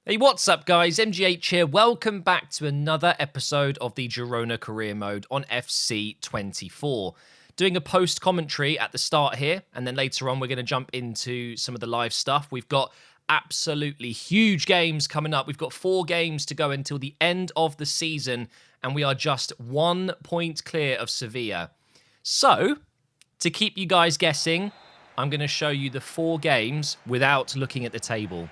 Hey, what's up, guys? MG8 here. Welcome back to another episode of the Girona Career Mode on FC24. Doing a post commentary at the start here, and then later on, we're going to jump into some of the live stuff. We've got absolutely huge games coming up. We've got 4 games to go until the end of the season, and we are just 1 point clear of Sevilla. So, to keep you guys guessing, I'm going to show you the 4 games without looking at the table.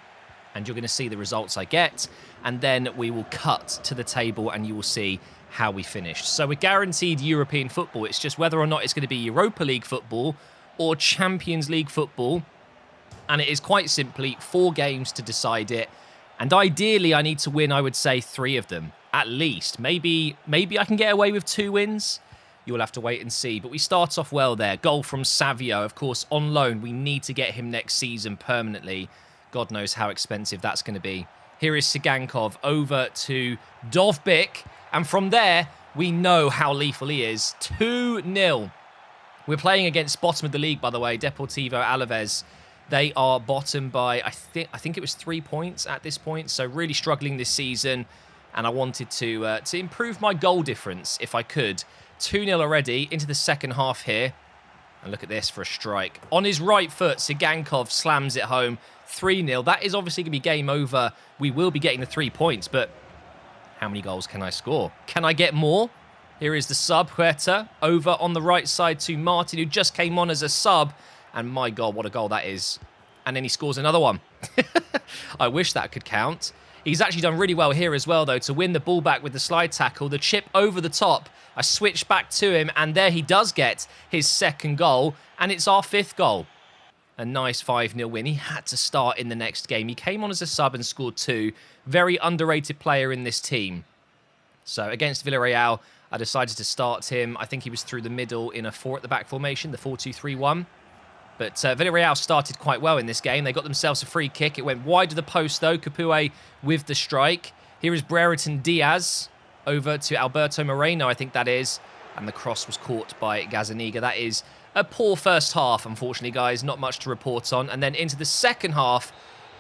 And you're going to see the results I get, and then we will cut to the table and you will see how we finished. So we're guaranteed European football. It's just whether or not it's going to be Europa League football or Champions League football. And it is quite simply 4 games to decide it. And ideally, I need to win, I would say, 3 of them, at least. Maybe I can get away with 2 wins. You'll have to wait and see. But we start off well there. Goal from Savio, of course, on loan. We need to get him next season permanently. God knows how expensive that's going to be. Here is Sigankov over to Dovbyk. And from there, we know how lethal he is. 2-0. We're playing against bottom of the league, by the way, Deportivo Alaves. They are bottom by, I think it was 3 points at this point. So really struggling this season. And I wanted to improve my goal difference if I could. 2-0 already into the second half here. And look at this for a strike. On his right foot, Sigankov slams it home. 3-0. That is obviously going to be game over. We will be getting the 3 points, but how many goals can I score? Can I get more? Here is the sub, Huerta, over on the right side to Martin, who just came on as a sub. And my God, what a goal that is. And then he scores another one. I wish that could count. He's actually done really well here as well, though, to win the ball back with the slide tackle. The chip over the top. I switch back to him, and there he does get his second goal, and it's our 5th goal. A nice 5-0 win. He had to start in the next game. He came on as a sub and scored 2. Very underrated player in this team. So against Villarreal, I decided to start him. I think he was through the middle in a 4 at the back formation, the 4-2-3-1. But Villarreal started quite well in this game. They got themselves a free kick. It went wide of the post, though. Capoue with the strike. Here is Brereton Diaz over to Alberto Moreno, I think that is. And the cross was caught by Gazzaniga. That is a poor first half, unfortunately, guys. Not much to report on. And then into the second half,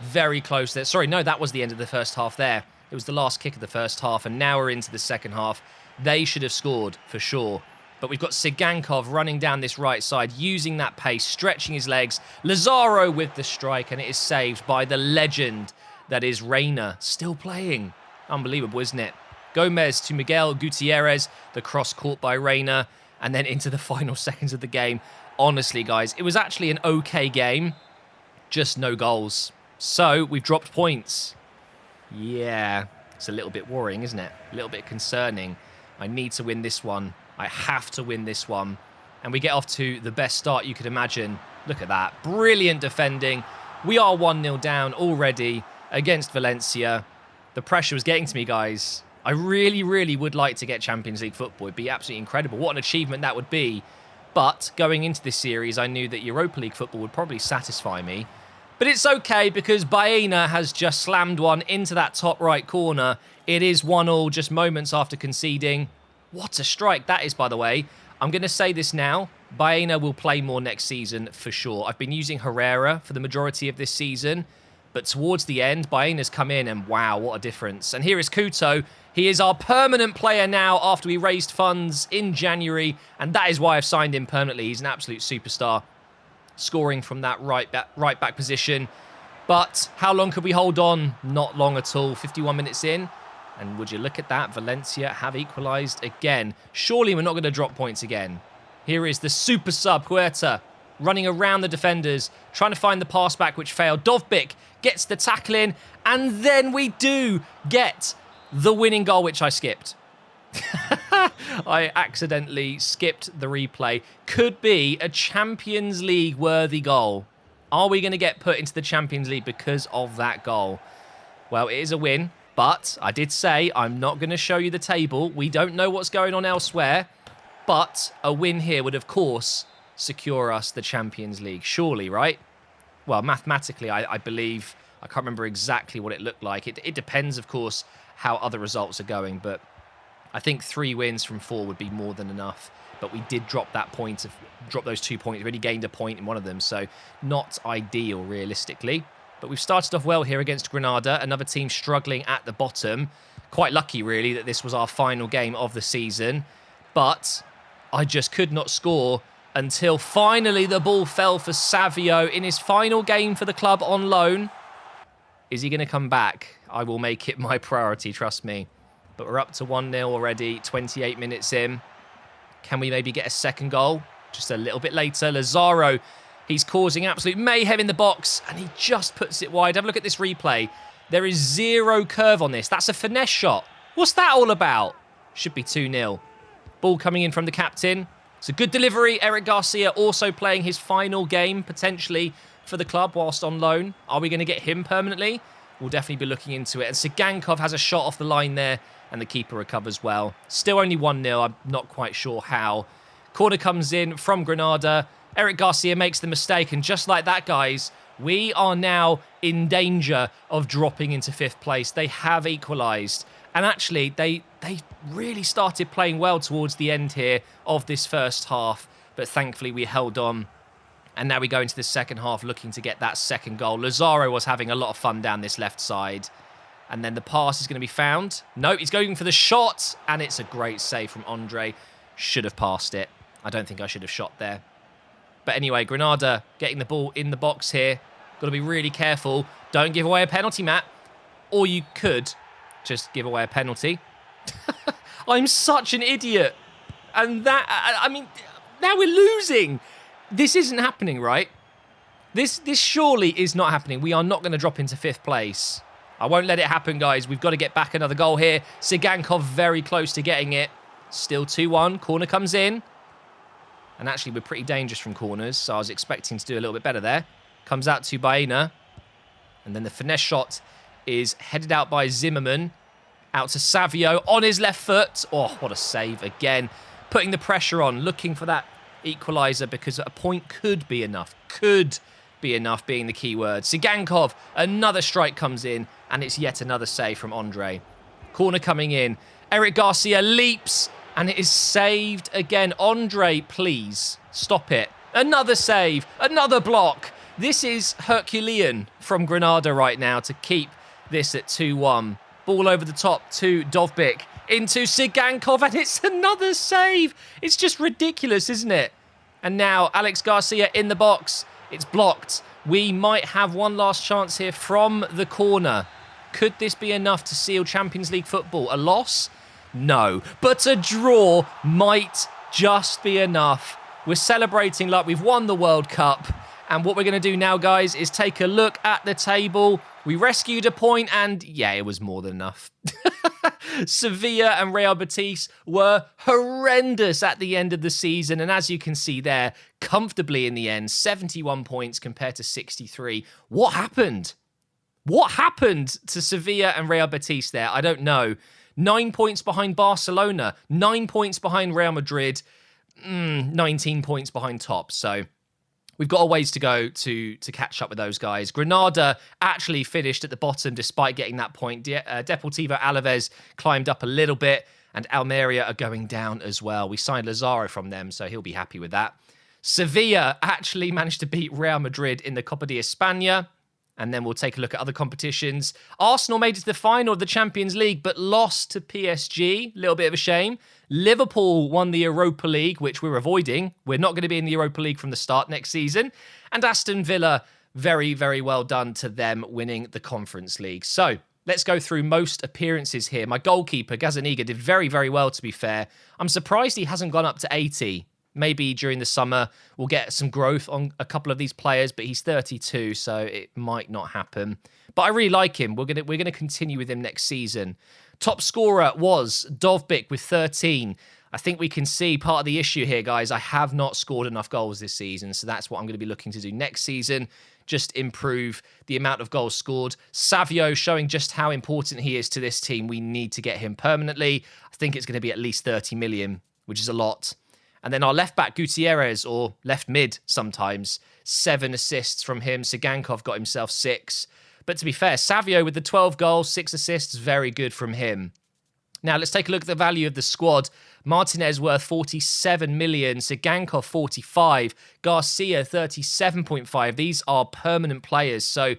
very close there. Sorry, no, that was the end of the first half there. It was the last kick of the first half, and now we're into the second half. They should have scored, for sure. But we've got Sigankov running down this right side, using that pace, stretching his legs. Lazaro with the strike, and it is saved by the legend that is Reina, still playing. Unbelievable, isn't it? Gomez to Miguel Gutierrez, the cross caught by Reina, and then into the final seconds of the game. Honestly, guys, it was actually an okay game, just no goals. So, we've dropped points. Yeah, it's a little bit worrying, isn't it? A little bit concerning. I need to win this one. I have to win this one. And we get off to the best start you could imagine. Look at that. Brilliant defending. We are 1-0 down already against Valencia. The pressure was getting to me, guys. I really, really would like to get Champions League football. It'd be absolutely incredible. What an achievement that would be. But going into this series, I knew that Europa League football would probably satisfy me. But it's okay because Baena has just slammed one into that top right corner. It is 1-1 just moments after conceding. What a strike that is, by the way. I'm going to say this now. Baena will play more next season for sure. I've been using Herrera for the majority of this season. But towards the end, Baena's come in and wow, what a difference. And here is Couto. He is our permanent player now after we raised funds in January. And that is why I've signed him permanently. He's an absolute superstar. Scoring from that right back position. But how long could we hold on? Not long at all. 51 minutes in. And would you look at that? Valencia have equalised again. Surely we're not going to drop points again. Here is the super sub, Huerta, running around the defenders, trying to find the pass back, which failed. Dovbyk gets the tackle in, and then we do get the winning goal, which I skipped. I accidentally skipped the replay. Could be a Champions League worthy goal. Are we going to get put into the Champions League because of that goal? Well, it is a win, but I did say I'm not going to show you the table. We don't know what's going on elsewhere, but a win here would, of course, secure us the Champions League. Surely, right? Well, mathematically, I believe. I can't remember exactly what it looked like. It depends, of course, how other results are going, but I think 3 wins from 4 would be more than enough. But we did drop those 2 points. We already gained a point in one of them, so not ideal, realistically. But we've started off well here against Granada, another team struggling at the bottom. Quite lucky, really, that this was our final game of the season. But I just could not score until finally the ball fell for Savio in his final game for the club on loan. Is he going to come back? I will make it my priority, trust me. But we're up to 1-0 already, 28 minutes in. Can we maybe get a second goal? Just a little bit later, Lazaro, he's causing absolute mayhem in the box, and he just puts it wide. Have a look at this replay. There is zero curve on this. That's a finesse shot. What's that all about? Should be 2-0. Ball coming in from the captain. It's a good delivery. Eric Garcia also playing his final game, potentially, for the club whilst on loan. Are we going to get him permanently? We'll definitely be looking into it. And Sigankov has a shot off the line there, and the keeper recovers well. Still only 1-0. I'm not quite sure how. Corner comes in from Granada. Eric Garcia makes the mistake, and just like that, guys, we are now in danger of dropping into 5th place. They have equalised. And actually, they really started playing well towards the end here of this first half. But thankfully, we held on. And now we go into the second half looking to get that second goal. Lazaro was having a lot of fun down this left side. And then the pass is going to be found. No, he's going for the shot. And it's a great save from Andre. Should have passed it. I don't think I should have shot there. But anyway, Granada getting the ball in the box here. Got to be really careful. Don't give away a penalty, Matt. Or you could just give away a penalty. I'm such an idiot. And that, I mean, now we're losing. This isn't happening, right? This surely is not happening. We are not going to drop into 5th place. I won't let it happen, guys. We've got to get back another goal here. Sigankov very close to getting it. Still 2-1. Corner comes in. And actually, we're pretty dangerous from corners, so I was expecting to do a little bit better there. Comes out to Baena. And then the finesse shot is headed out by Zimmerman. Out to Savio on his left foot. Oh, what a save again. Putting the pressure on, looking for that equaliser because a point could be enough. Could be enough being the key word. Sigankov, another strike comes in, and it's yet another save from Andre. Corner coming in. Eric Garcia leaps, and it is saved again. Andre, please, stop it. Another save, another block. This is Herculean from Granada right now to keep this at 2-1. Ball over the top to Dovbyk. Into Sigankov, and it's another save. It's just ridiculous, isn't it? And now Alex Garcia in the box. It's blocked. We might have one last chance here from the corner. Could this be enough to seal Champions League football? A loss? No. But a draw might just be enough. We're celebrating like we've won the World Cup. And what we're going to do now, guys, is take a look at the table. We rescued a point, and yeah, it was more than enough. Sevilla and Real Betis were horrendous at the end of the season. And as you can see there, comfortably in the end, 71 points compared to 63. What happened? What happened to Sevilla and Real Betis there? I don't know. 9 points behind Barcelona, 9 points behind Real Madrid, 19 points behind top. So we've got a ways to go to catch up with those guys. Granada actually finished at the bottom despite getting that point. Deportivo Alaves climbed up a little bit, and Almeria are going down as well. We signed Lazaro from them, so he'll be happy with that. Sevilla actually managed to beat Real Madrid in the Copa de España. And then we'll take a look at other competitions. Arsenal made it to the final of the Champions League, but lost to PSG. A little bit of a shame. Liverpool won the Europa League, which we're avoiding. We're not going to be in the Europa League from the start next season. And Aston Villa, very, very well done to them winning the Conference League. So let's go through most appearances here. My goalkeeper, Gazzaniga, did very, very well, to be fair. I'm surprised he hasn't gone up to 80. Maybe during the summer we'll get some growth on a couple of these players, but he's 32, so it might not happen. But I really like him. We're gonna continue with him next season. Top scorer was Dovbyk with 13. I think we can see part of the issue here, guys. I have not scored enough goals this season, so that's what I'm going to be looking to do next season. Just improve the amount of goals scored. Savio showing just how important he is to this team. We need to get him permanently. I think it's going to be at least 30 million, which is a lot. And then our left back, Gutierrez, or left mid sometimes, 7 assists from him. Sigankov got himself 6. But to be fair, Savio with the 12 goals, 6 assists, very good from him. Now, let's take a look at the value of the squad. Martinez worth 47 million, Sigankov 45, Garcia 37.5. These are permanent players. So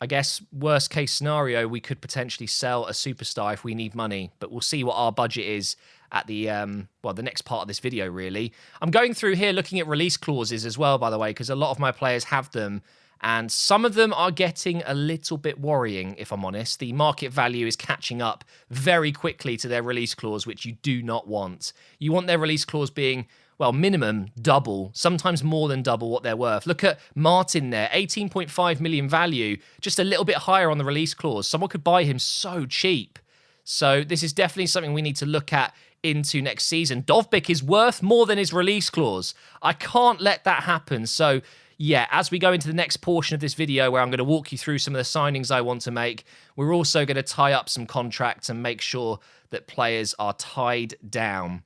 I guess worst case scenario, we could potentially sell a superstar if we need money, but we'll see what our budget is at the the next part of this video, really. I'm going through here looking at release clauses as well, by the way, because a lot of my players have them, and some of them are getting a little bit worrying, if I'm honest. The market value is catching up very quickly to their release clause, which you do not want. You want their release clause being, well, minimum double, sometimes more than double what they're worth. Look at Martin there, 18.5 million value, just a little bit higher on the release clause. Someone could buy him so cheap. So this is definitely something we need to look at into next season. Dovbyk is worth more than his release clause. I can't let that happen. So yeah, as we go into the next portion of this video where I'm going to walk you through some of the signings I want to make, we're also going to tie up some contracts and make sure that players are tied down.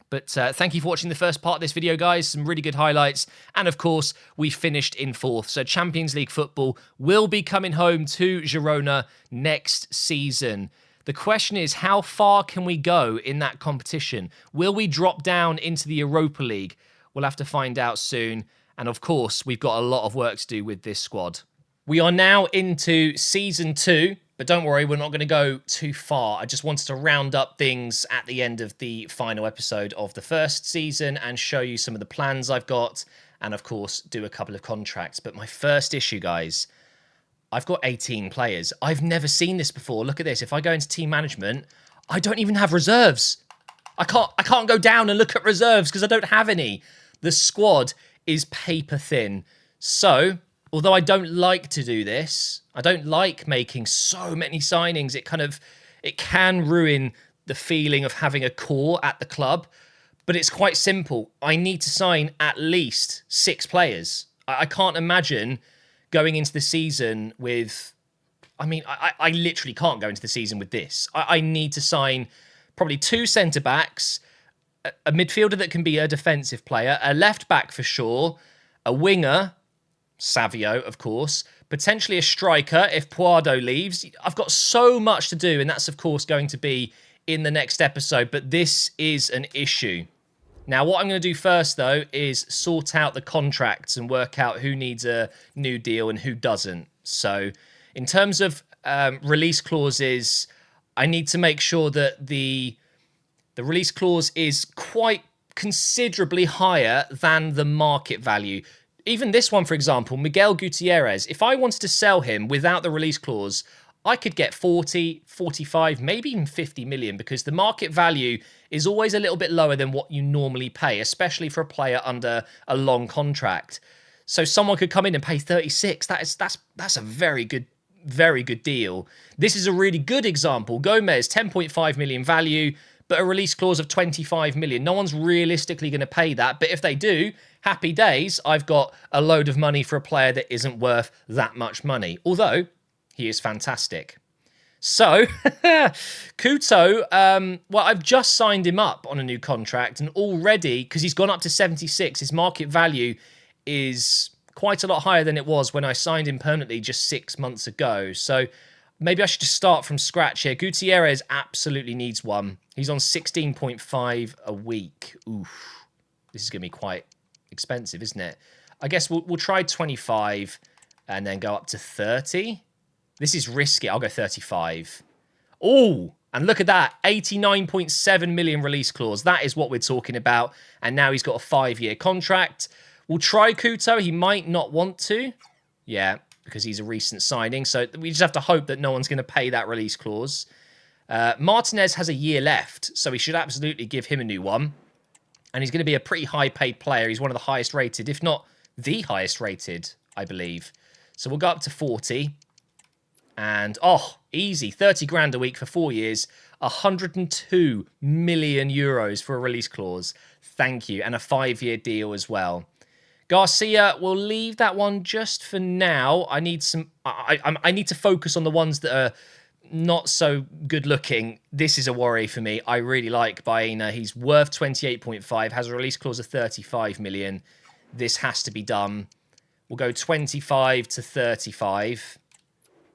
But thank you for watching the first part of this video, guys. Some really good highlights. And of course, we finished in 4th. So Champions League football will be coming home to Girona next season. The question is, how far can we go in that competition? Will we drop down into the Europa League? We'll have to find out soon. And of course, we've got a lot of work to do with this squad. We are now into Season 2, but don't worry, we're not going to go too far. I just wanted to round up things at the end of the final episode of the first season and show you some of the plans I've got and, of course, do a couple of contracts. But my first issue, guys, I've got 18 players. I've never seen this before. Look at this. If I go into team management, I don't even have reserves. I can't go down and look at reserves because I don't have any. The squad is paper thin. So, although I don't like to do this, I don't like making so many signings. It can ruin the feeling of having a core at the club. But it's quite simple. I need to sign at least 6 players. I can't imagine going into the season with... I literally can't go into the season with this. I need to sign probably 2 centre-backs, a midfielder that can be a defensive player, a left-back for sure, a winger, Savio, of course, potentially a striker if Puado leaves. I've got so much to do, and that's, of course, going to be in the next episode, but this is an issue. Now, what I'm going to do first, though, is sort out the contracts and work out who needs a new deal and who doesn't. So, in terms of release clauses, I need to make sure that the release clause is quite considerably higher than the market value. Even this one, for example, Miguel Gutierrez, if I wanted to sell him without the release clause, I could get 40, 45, maybe even 50 million because the market value is always a little bit lower than what you normally pay, especially for a player under a long contract. So someone could come in and pay 36. That's a very good deal. This is a really good example. Gomez, 10.5 million value, but a release clause of 25 million. No one's realistically going to pay that, but if they do, happy days. I've got a load of money for a player that isn't worth that much money, although he is fantastic. So, Couto, I've just signed him up on a new contract, and already, because he's gone up to 76, his market value is quite a lot higher than it was when I signed him permanently just 6 months ago. So, maybe I should just start from scratch here. Gutierrez absolutely needs one. He's on 16.5 a week. Oof. This is going to be quite expensive, isn't it? I guess we'll try 25 and then go up to 30. This is risky. I'll go 35. Oh, and look at that. 89.7 million release clause. That is what we're talking about. And now he's got a 5-year contract. We'll try Couto. He might not want to. Yeah, because he's a recent signing. So we just have to hope that no one's going to pay that release clause. Martinez has a year left, so we should absolutely give him a new one. And he's going to be a pretty high-paid player. He's one of the highest rated, if not the highest rated, I believe. So we'll go up to 40. And, oh, easy. 30 grand a week for 4 years. 102 million euros for a release clause. Thank you. And a 5-year deal as well. Garcia, we'll leave that one just for now. I need some... I need to focus on the ones that are not so good looking. This is a worry for me. I really like Baena. He's worth 28.5, has a release clause of 35 million. This has to be done. We'll go 25 to 35.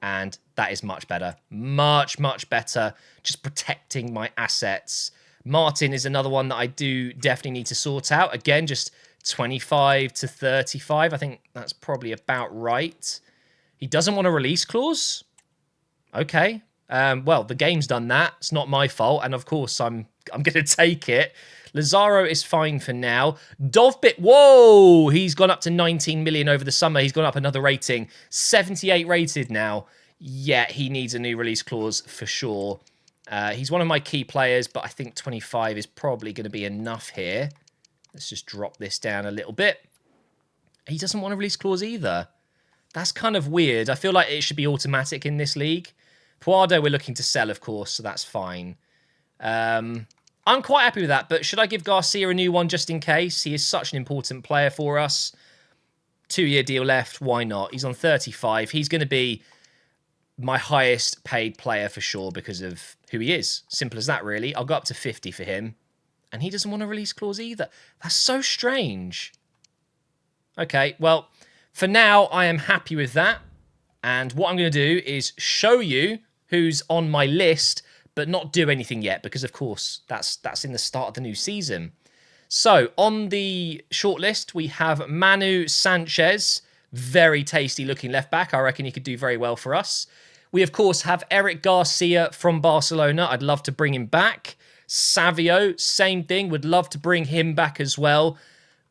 And that is much better. Much, much better. Just protecting my assets. Martin is another one that I do definitely need to sort out. Again, just 25 to 35. I think that's probably about right. He doesn't want a release clause? Okay. Well, the game's done that. It's not my fault. And of course, I'm going to take it. Lazaro is fine for now. Dovbit, whoa! He's gone up to 19 million over the summer. He's gone up another rating. 78 rated now. Yeah, he needs a new release clause for sure. He's one of my key players, but I think 25 is probably going to be enough here. Let's just drop this down a little bit. He doesn't want a release clause either. That's kind of weird. I feel like it should be automatic in this league. Puado we're looking to sell, of course, so that's fine. I'm quite happy with that, but should I give Garcia a new one just in case? He is such an important player for us. 2-year deal left, why not? He's on 35. He's going to be my highest paid player for sure because of who he is. Simple as that, really. I'll go up to 50 for him. And he doesn't want a release clause either. That's so strange. Okay, well, for now, I am happy with that. And what I'm going to do is show you who's on my list, but not do anything yet, because, of course, that's in the start of the new season. So, on the shortlist, we have Manu Sanchez. Very tasty-looking left-back. I reckon he could do very well for us. We, of course, have Eric Garcia from Barcelona. I'd love to bring him back. Savio, same thing. Would love to bring him back as well.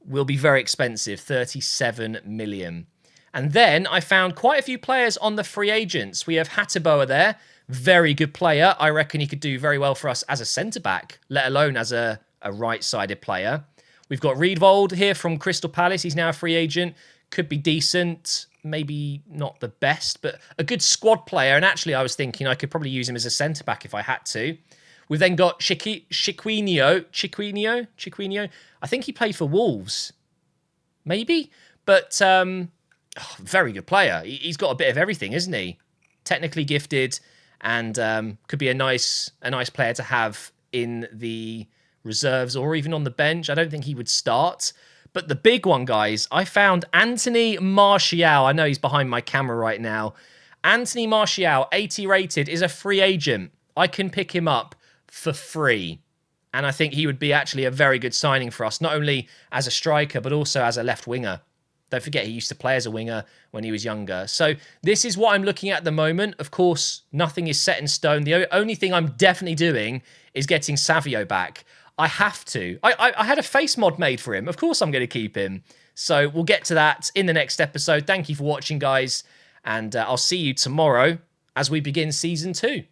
Will be very expensive, 37 million. And then I found quite a few players on the free agents. We have Hateboa there. Very good player. I reckon he could do very well for us as a centre-back, let alone as a right-sided player. We've got Riedvold here from Crystal Palace. He's now a free agent. Could be decent. Maybe not the best, but a good squad player. And actually, I was thinking I could probably use him as a centre-back if I had to. We've then got Chiquinho. I think he played for Wolves. Maybe? But very good player. He's got a bit of everything, isn't he? Technically gifted and could be a nice player to have in the reserves or even on the bench. I don't think he would start. But the big one, guys, I found Anthony Martial. I know he's behind my camera right now. Anthony Martial, 80 rated, is a free agent. I can pick him up for free. And I think he would be actually a very good signing for us, not only as a striker, but also as a left winger. Don't forget, he used to play as a winger when he was younger. So this is what I'm looking at the moment. Of course, nothing is set in stone. The only thing I'm definitely doing is getting Savio back. I have to. I had a face mod made for him. Of course I'm going to keep him. So we'll get to that in the next episode. Thank you for watching, guys. And I'll see you tomorrow as we begin Season 2.